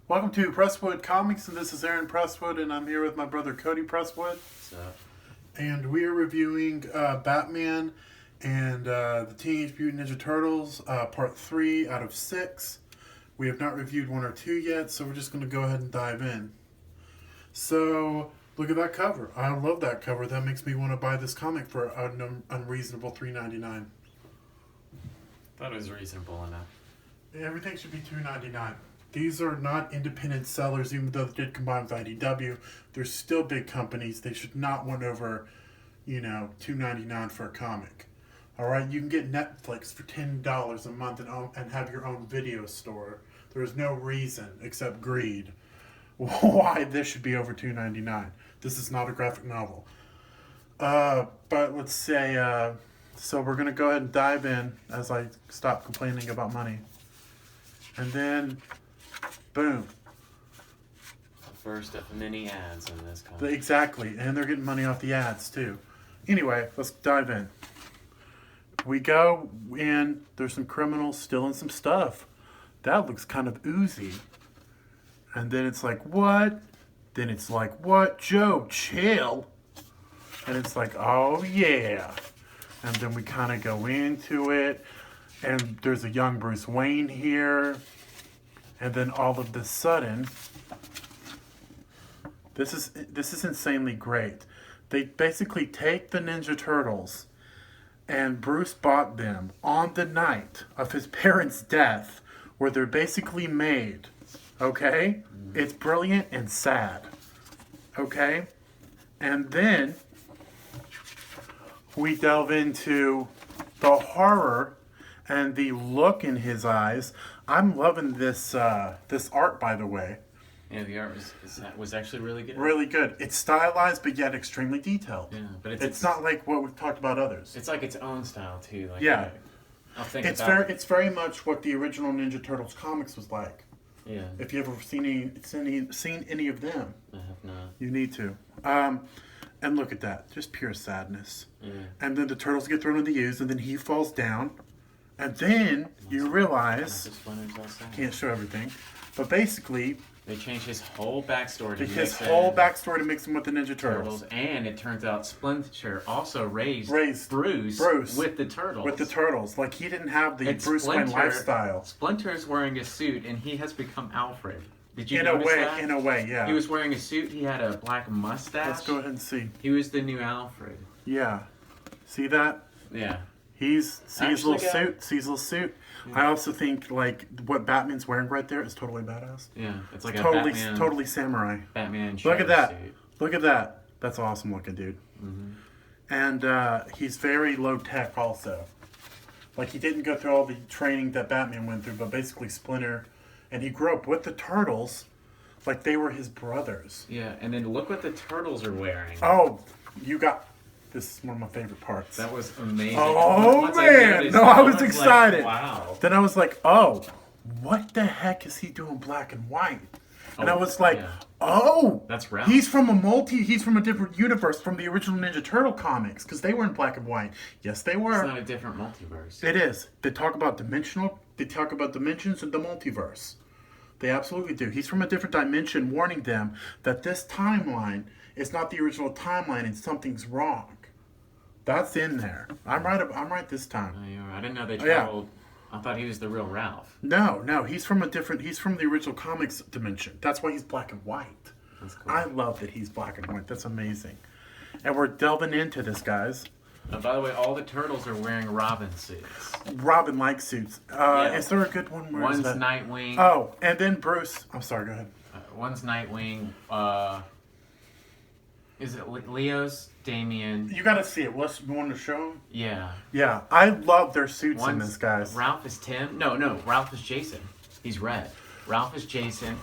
Welcome to Presswood Comics, and this is Aaron Presswood, and I'm here with my brother Cody Presswood. What's up? And we are reviewing Batman and the Teenage Mutant Ninja Turtles, Part 3 out of 6. We have not reviewed 1 or 2 yet, so we're just going to go ahead and dive in. So, look at that cover. I love that cover. That makes me want to buy this comic for an unreasonable $3.99. Thought it was reasonable enough. Everything should be $2.99. These are not independent sellers, even though they did combine with IDW. They're still big companies. They should not want over, $2.99 for a comic. All right, you can get Netflix for $10 a month and have your own video store. There is no reason except greed why this should be over $2.99. This is not a graphic novel. But let's say, so we're going to go ahead and dive in as I stop complaining about money. And then, boom. The first of many ads in this comic. Exactly, and they're getting money off the ads too. Anyway, let's dive in. We go in, there's some criminals stealing some stuff. That looks kind of oozy. And then it's like, what? Then it's like, what? Joe, chill. And it's like, oh yeah. And then we kind of go into it. And there's a young Bruce Wayne here. And then all of a sudden, this is insanely great. They basically take the Ninja Turtles, and Bruce bought them on the night of his parents' death, where they're basically made. Okay? It's brilliant and sad. Okay? And then we delve into the horror and the look in his eyes. I'm loving this this art, by the way. Yeah, the art was actually really good. Really good. It's stylized, but yet extremely detailed. Yeah, but it's not like what we've talked about others. It's like its own style too. Like Yeah. I'll think It's about it's very much what the original Ninja Turtles comics was like. Yeah, If you ever seen any of them, I have not. you need to. And look at that, just pure sadness. Yeah. And then the turtles get thrown in the ooze, and then he falls down, and then you realize The splinters outside. can't show everything, but basically They changed his whole backstory to his mix whole in backstory to mix him with the Ninja turtles, Turtles. and it turns out Splinter also raised Bruce with the turtles. With the turtles, like he didn't have the And Bruce Wayne Splinter- lifestyle. Splinter's wearing a suit, and he has become Alfred. Did you In a notice way, that? in a way, yeah. He was wearing a suit. He had a black mustache. Let's go ahead and see. He was the new Alfred. Yeah, see that? Yeah. See his Actually, little suit. See his little suit. Yeah. I also think like what Batman's wearing right there is totally badass. Yeah, it's like Totally, a Batman. totally samurai. Batman. Look at that. Suit. Look at that. That's awesome looking, dude. Mm-hmm. And he's very low tech also. Like he didn't go through all the training that Batman went through, but basically Splinter, and he grew up with the Turtles, like they were his brothers. Yeah, and then look what the turtles are wearing. Oh, you got. This is one of my favorite parts. That was amazing. Oh Once I man! noticed No, it, I was like, excited. wow. Then I was like, oh, what the heck is he doing black and white? And I was like, yeah. oh, That's Ralph. He's from a different universe from the original Ninja Turtle comics because they were in black and white. Yes, they were. It's not a different multiverse. It is. They talk about dimensions and the multiverse. They absolutely do. He's from a different dimension, warning them that this timeline is not the original timeline and something's wrong. That's in there. I'm right this time. Oh, you're right. I didn't know they Yeah. traveled. I thought he was the real Ralph. No, he's from the original comics dimension. That's why he's black and white. That's cool. I love that he's black and white. That's amazing. And we're delving into this, guys. By the way, all the turtles are wearing Robin suits. Robin-like suits. Yeah. Is there a good one? Where is One's that? Nightwing. Oh, and then Bruce. I'm sorry, go ahead. One's Nightwing. Is it Leo's? Damian. You gotta see it. You want to show him? Yeah. Yeah, I love their suits in this, guys. Ralph is Tim. No, Ralph is Jason. He's red. Ralph is Jason.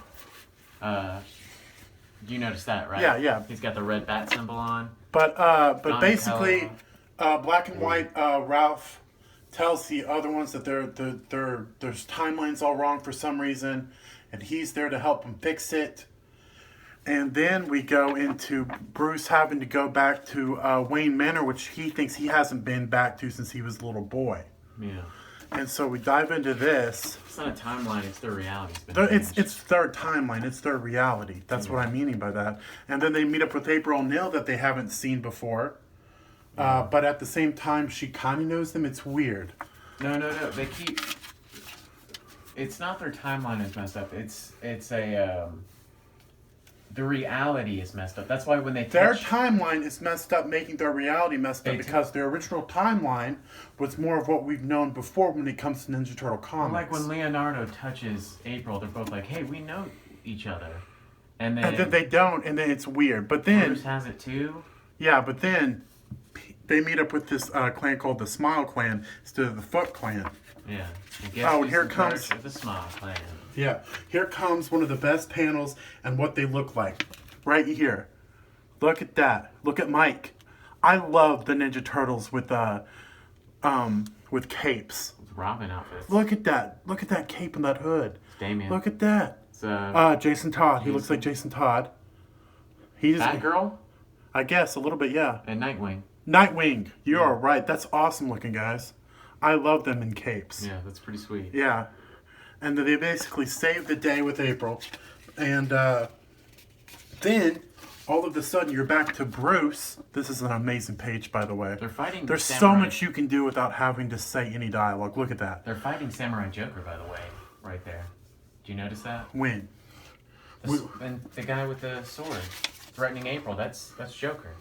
You noticed that, right? Yeah. He's got the red bat symbol on. But basically, Donatello. black and white. Ralph tells the other ones that there's timelines all wrong for some reason, and he's there to help them fix it. And then we go into Bruce having to go back to Wayne Manor, which he thinks he hasn't been back to since he was a little boy. Yeah. And so we dive into this. It's not a timeline, it's their reality. It's their timeline. It's their reality. That's what I'm meaning by that. And then they meet up with April O'Neil that they haven't seen before. But at the same time, she kind of knows them. It's weird. No. They keep... It's not their timeline is messed up. It's the reality is messed up. That's why when they Their timeline is messed up, making their reality messed up because their original timeline was more of what we've known before when it comes to Ninja Turtle comics. Like when Leonardo touches April, they're both like, "Hey, we know each other," and then they don't, and then it's weird. But then Bruce has it too. Yeah, but then they meet up with this clan called the Smile Clan instead of the Foot Clan. Yeah. And here comes the Smile Clan. Yeah, here comes one of the best panels and what they look like. Right here. Look at that. Look at Mike. I love the Ninja Turtles with capes. With Robin outfits. Look at that. Look at that cape and that hood. It's Damien. Look at that. It's Jason Todd. He looks like Jason Todd. He's Batgirl? I guess a little bit, yeah. And Nightwing. Nightwing. You are right. That's awesome looking, guys. I love them in capes. Yeah, that's pretty sweet. Yeah. And they basically save the day with April. And then, all of a sudden, you're back to Bruce. This is an amazing page, by the way. They're fighting There's Samurai. so much you can do without having to say any dialogue. Look at that. They're fighting Samurai Joker, by the way, right there. Do you notice that? When? And the guy with the sword threatening April, that's Joker.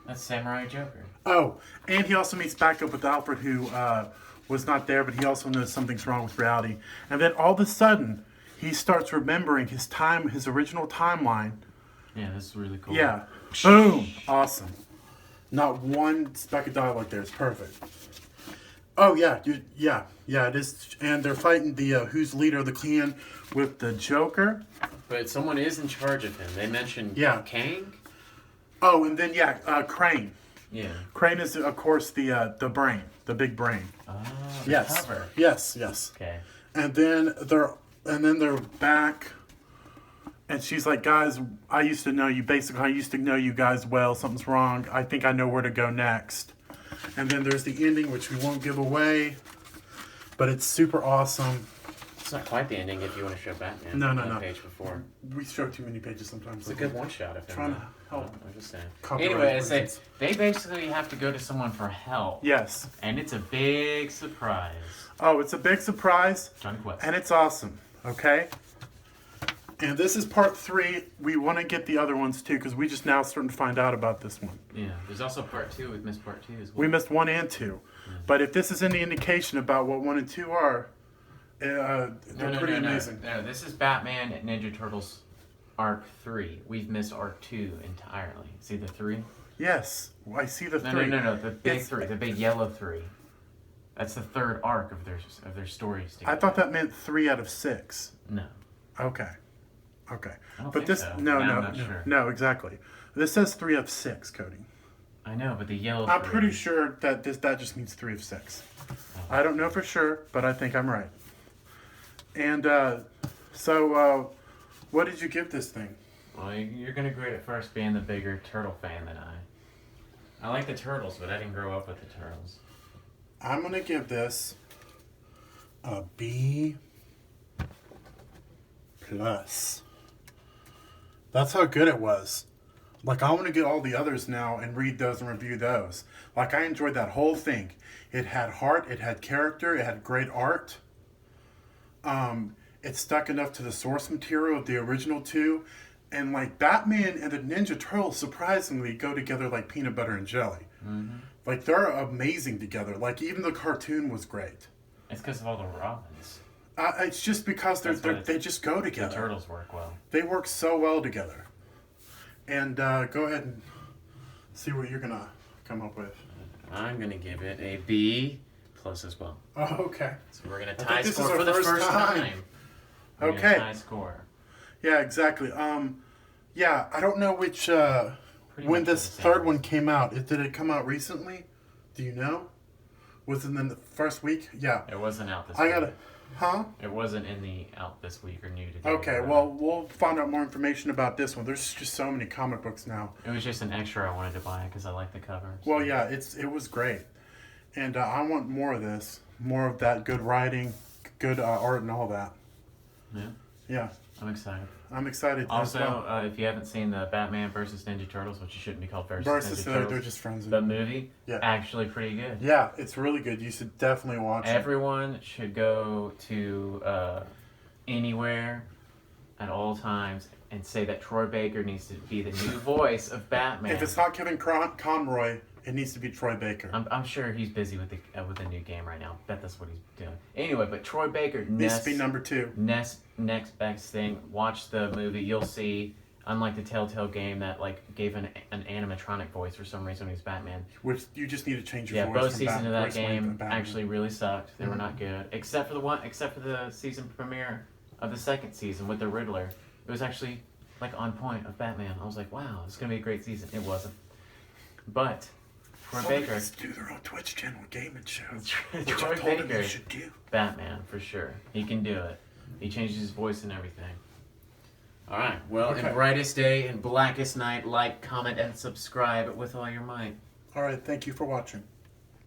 That's Samurai Joker. Oh, and he also meets back up with Alfred, who was not there, but he also knows something's wrong with reality. And then all of a sudden, he starts remembering his original timeline. Yeah, this is really cool. Yeah. Boom. Awesome. Not one speck of dialogue there. It's perfect. Oh, yeah. Yeah, it is. And they're fighting the who's leader of the clan with the Joker. But someone is in charge of him. They mentioned Krang. Oh, and then, Krang. Yeah. Krang is, of course, the brain. The big brain. Oh, yes. Cover. Yes. Okay. And then they're back. And she's like, guys, I used to know you. Basically, I used to know you guys well. Something's wrong. I think I know where to go next. And then there's the ending, which we won't give away. But it's super awesome. It's not quite the ending if you want to show Batman. No. Page before. We show too many pages sometimes. It's a good one shot of him. Trying to help. I'm just saying. Copyright Anyway, they basically have to go to someone for help. Yes. And it's a big surprise. Oh, it's a big surprise. Johnny Quest. And it's awesome. Okay? And this is part 3. We want to get the other ones too, because we just now starting to find out about this one. Yeah, there's also part 2. We've missed part 2 as well. We missed 1 and 2. Yeah. But if this is any indication about what 1 and 2 are, they're pretty amazing. No, this is Batman at Ninja Turtles Arc 3. We've missed Arc 2 entirely. See the 3? Yes, I see the 3. No, the big 3, the big yellow 3. That's the 3rd arc of their stories together. I thought that meant 3 out of 6. No. Okay. I don't But think this so. no, sure. No, exactly. This says 3 of 6, Cody. I know, but the yellow. I'm 3. pretty sure that that just means 3 of 6. Oh. I don't know for sure, but I think I'm right. And so, what did you give this thing? Well, you're gonna grade it first, being the bigger turtle fan than I. I like the turtles, but I didn't grow up with the turtles. I'm gonna give this a B+. That's how good it was. Like, I want to get all the others now and read those and review those. Like, I enjoyed that whole thing. It had heart, it had character, it had great art. It stuck enough to the source material of the original 2. And, like, Batman and the Ninja Turtles surprisingly go together like peanut butter and jelly. Mm-hmm. Like, they're amazing together. Like, even the cartoon was great. It's because of all the Robins. It's just because they just go together. The turtles work well. They work so well together. And go ahead and see what you're going to come up with. I'm going to give it a B+ as well. Oh, okay. So we're going to tie score for the first time. Okay. Tie score. Yeah, exactly. Yeah, I don't know which when this third one came out. Did it come out recently? Do you know? Was it in the first week? Yeah. It wasn't out this week. Huh? It wasn't out this week or new today. Okay, well, we'll find out more information about this one. There's just so many comic books now. It was just an extra I wanted to buy because I like the cover. So. Well, yeah, it was great. And I want more of this. more of that good writing, good art, and all that. Yeah. Yeah. I'm excited. I'm excited. Also, as well. If you haven't seen the Batman versus Ninja Turtles, which you shouldn't be called versus Ninja they're Turtles, just friends. the movie, actually pretty good. Yeah, it's really good. You should definitely watch it. Everyone should go to anywhere at all times and say that Troy Baker needs to be the new voice of Batman. If it's not Kevin Conroy, it needs to be Troy Baker. I'm sure he's busy with the new game right now. Bet that's what he's doing. Anyway, but Troy Baker needs to be number 2. Next best thing. Watch the movie. You'll see. Unlike the Telltale game that gave an animatronic voice for some reason when he's Batman. Which you just need to change your voice. Yeah, both seasons of that game actually really sucked. They were not good, except for the season premiere of the second season with the Riddler. It was actually on point of Batman. I was like, wow, it's gonna be a great season. It wasn't, but Troy Baker do their own Twitch channel gaming shows. Troy Baker should do. Batman for sure. He can do it. He changes his voice and everything. All right. Well, in brightest day and blackest night, like, comment, and subscribe with all your might. All right. Thank you for watching.